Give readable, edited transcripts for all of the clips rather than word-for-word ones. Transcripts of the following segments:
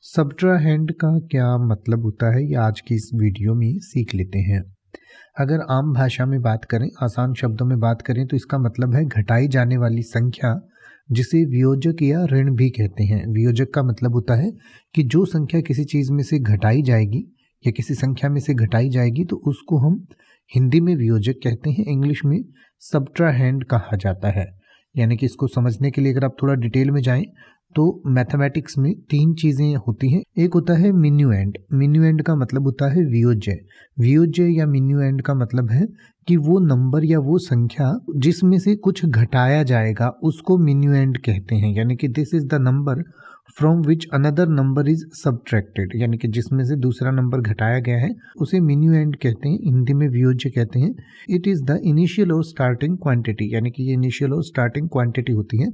Subtrahend का क्या मतलब होता है ये आज की इस वीडियो में सीख लेते हैं। अगर आम भाषा में बात करें, आसान शब्दों में बात करें तो इसका मतलब है घटाई जाने वाली संख्या, जिसे वियोजक या ऋण भी कहते हैं। वियोजक का मतलब होता है कि जो संख्या किसी चीज़ में से घटाई जाएगी या किसी संख्या में से घटाई जाएगी तो उसको हम हिंदी में वियोजक कहते हैं, इंग्लिश में सब्ट्राहेंड कहा जाता है। यानी कि इसको समझने के लिए अगर आप थोड़ा डिटेल में जाएं तो मैथमेटिक्स में तीन चीज़ें होती हैं। एक होता है मिन्यूएंड। मिन्यूएंड का मतलब होता है वियोज्य। वियोज्य या मिन्यूएंड का मतलब है कि वो नंबर या वो संख्या जिसमें से कुछ घटाया जाएगा उसको मिन्यूएंड कहते हैं। यानी कि this is the number from which another number is subtracted, यानी कि जिसमें से दूसरा नंबर घटाया गया है उसे मिन्यूएंड कहते हैं, हिंदी में वियोज्य कहते हैं। इट इज़ द इनिशियल और स्टार्टिंग क्वांटिटी, यानी कि ये इनिशियल और स्टार्टिंग क्वांटिटी होती है।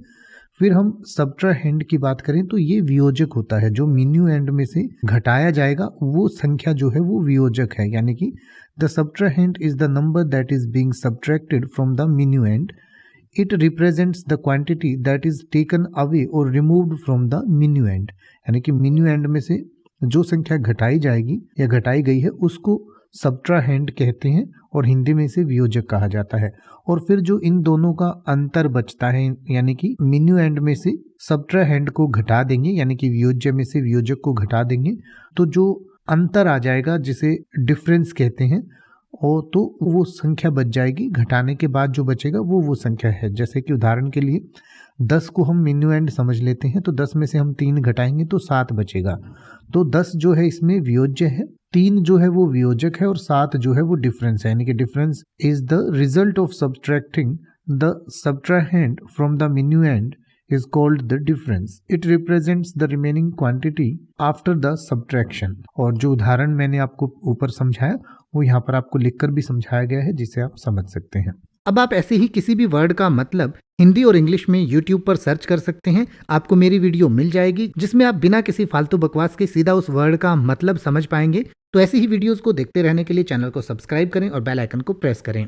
फिर हम सब्ट्राहेंड की बात करें तो ये वियोजक होता है, जो मिन्यूएंड में से घटाया जाएगा वो संख्या जो है वो वियोजक है। यानी कि the subtrahend is the number that is being subtracted from the मिन्यूएंड। It represents the quantity that is taken away और रिमूव्ड फ्रॉम द मिन्यूएंड। यानी कि मिन्यूएंड में से जो संख्या घटाई जाएगी या घटाई गई है उसको सब्ट्राहेंड कहते हैं और हिंदी में इसे वियोजक कहा जाता है। और फिर जो इन दोनों का अंतर बचता है, यानी कि मिन्यूएंड में से सब्ट्राहेंड को घटा देंगे, यानी कि वियोज्य में से वियोजक को घटा देंगे तो जो अंतर आ जाएगा जिसे डिफरेंस कहते हैं, और तो वो संख्या बच जाएगी। घटाने के बाद जो बचेगा वो संख्या है। जैसे कि उदाहरण के लिए 10 को हम मिन्यूएंड समझ लेते हैं तो 10 में से हम 3 घटाएंगे तो 7 बचेगा। तो 10 जो है इसमें वियोज्य है, 3 जो है वो वियोजक है और 7 जो है वो डिफरेंस है। यानी कि difference is the result of subtracting the subtrahend from the मिन्यूएंड is called the difference. It represents the remaining quantity after the subtraction. और जो उदाहरण मैंने आपको ऊपर समझाया वो यहाँ पर आपको लिखकर भी समझाया गया है जिसे आप समझ सकते हैं। अब आप ऐसे ही किसी भी वर्ड का मतलब हिंदी और इंग्लिश में YouTube पर सर्च कर सकते हैं। आपको मेरी वीडियो मिल जाएगी जिसमें आप बिना किसी फालतू बकवास के सीधा उस वर्ड का मतलब समझ पाएंगे। तो ऐसी ही वीडियोस को देखते रहने के लिए चैनल को सब्सक्राइब करें और बेल आइकन को प्रेस करें।